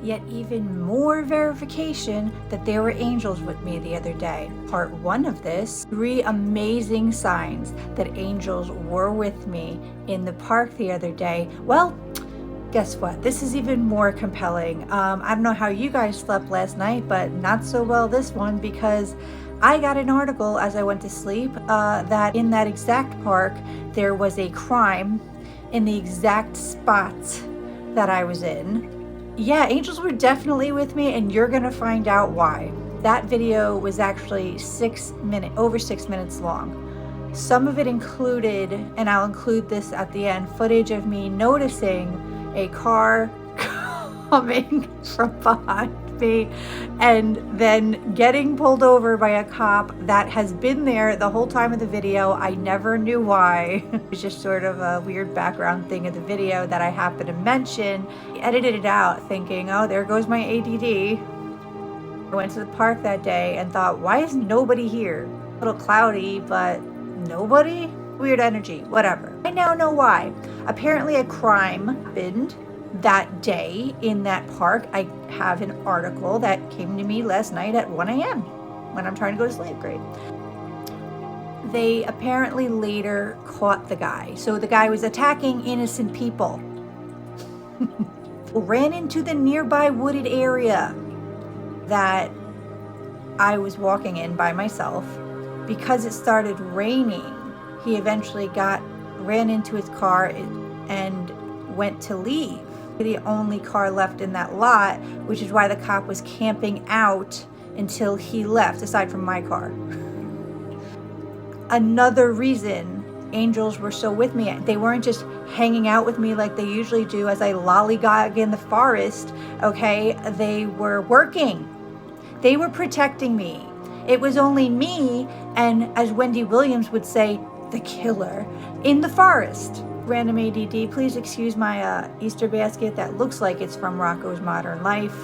yet even more verification that there were angels with me the other day. Part 1 of this, 3 amazing signs that angels were with me in the park the other day. Well, guess what? This is even more compelling. I don't know how you guys slept last night, but not so well this one, because I got an article as I went to sleep that in that exact park there was a crime in the exact spot that I was in. Yeah, angels were definitely with me, and you're gonna find out why. That video was actually over 6 minutes long. Some of it included, and I'll include this at the end, footage of me noticing a car coming from behind me and then getting pulled over by a cop that has been there the whole time of the video. I never knew why. It was just sort of a weird background thing of the video that I happened to mention. I edited it out thinking, oh, there goes my ADD. I went to the park that day and thought, why is nobody here? A little cloudy, but nobody? Weird energy, whatever. I now know why. Apparently a crime happened that day in that park. I have an article that came to me last night at 1 a.m. when I'm trying to go to sleep. Great. They apparently later caught the guy. So the guy was attacking innocent people. Ran into the nearby wooded area that I was walking in by myself. Because it started raining, he eventually ran into his car and went to leave. The only car left in that lot, which is why the cop was camping out until he left, aside from my car. Another reason angels were so with me, they weren't just hanging out with me like they usually do as I lollygog in the forest, okay? They were working. They were protecting me. It was only me and, as Wendy Williams would say, the killer in the forest. Random ADD, please excuse my Easter basket that looks like it's from Rocco's Modern Life.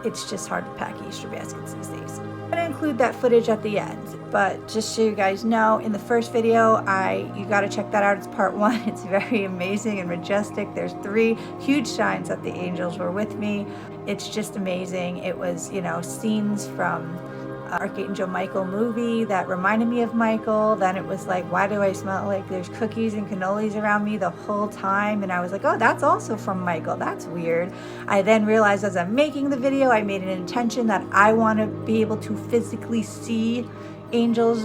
It's just hard to pack Easter baskets these days. I'm gonna include that footage at the end, but just so you guys know, in the first video, you gotta check that out. It's part 1. It's very amazing and majestic. There's 3 huge signs that the angels were with me. It's just amazing. It was, scenes from Archangel Michael movie that reminded me of Michael. Then it was like, why do I smell like there's cookies and cannolis around me the whole time? And I was like, oh, that's also from Michael. That's weird. I then realized as I'm making the video, I made an intention that I want to be able to physically see angels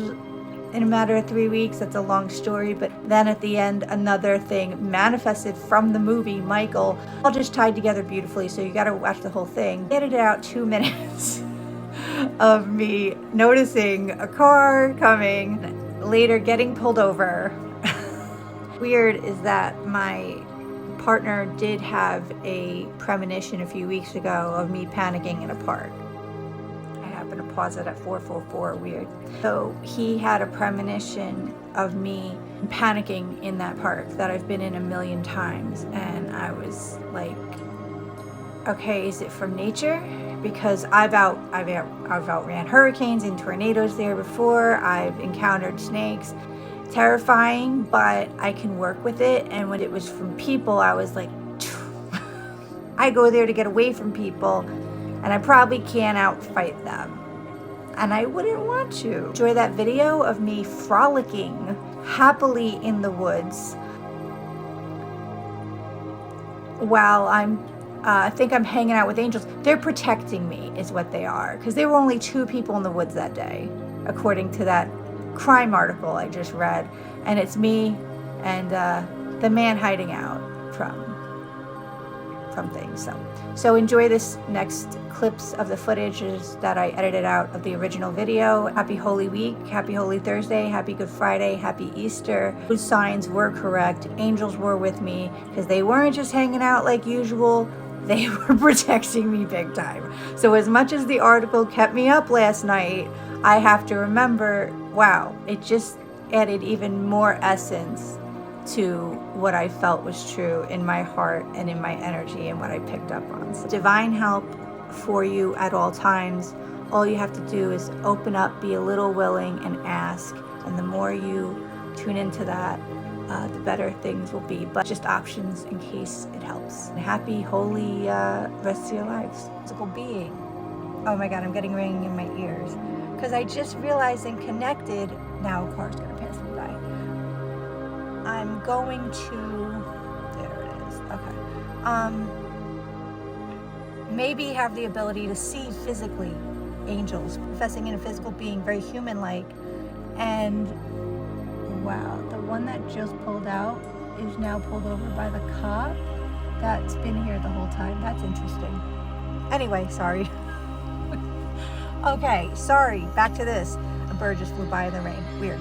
in a matter of 3 weeks. That's a long story, but then at the end, another thing manifested from the movie Michael, all just tied together beautifully. So you got to watch the whole thing. Edited out 2 minutes of me noticing a car coming, later getting pulled over. Weird is that my partner did have a premonition a few weeks ago of me panicking in a park. I happen to pause it at 444, weird. So he had a premonition of me panicking in that park that I've been in a million times, and I was like, okay, is it from nature? Because I've outran hurricanes and tornadoes there before. I've encountered snakes. Terrifying, but I can work with it. And when it was from people, I was like, I go there to get away from people, and I probably can't outfight them. And I wouldn't want to. Enjoy that video of me frolicking happily in the woods while I think I'm hanging out with angels. They're protecting me is what they are, because there were only 2 people in the woods that day, according to that crime article I just read. And it's me and the man hiding out from things. So enjoy this next clips of the footages that I edited out of the original video. Happy Holy Week, Happy Holy Thursday, Happy Good Friday, Happy Easter. Those signs were correct. Angels were with me, because they weren't just hanging out like usual. They were protecting me big time. So as much as the article kept me up last night, I have to remember, wow, it just added even more essence to what I felt was true in my heart and in my energy and what I picked up on. So divine help for you at all times. All you have to do is open up, be a little willing, and ask. And the more you tune into that the better things will be. But just options in case it helps. And happy, holy rest of your lives. Physical being. Oh my God, I'm getting ringing in my ears. Because I just realized and connected, now a car's gonna pass me by. I'm going to, there it is, okay. Maybe have the ability to see physically angels, professing in a physical being, very human-like. And wow, the one that just pulled out is now pulled over by the cop that's been here the whole time. That's interesting. Anyway, sorry. Okay, sorry, back to this. A bird just flew by in the rain. Weird.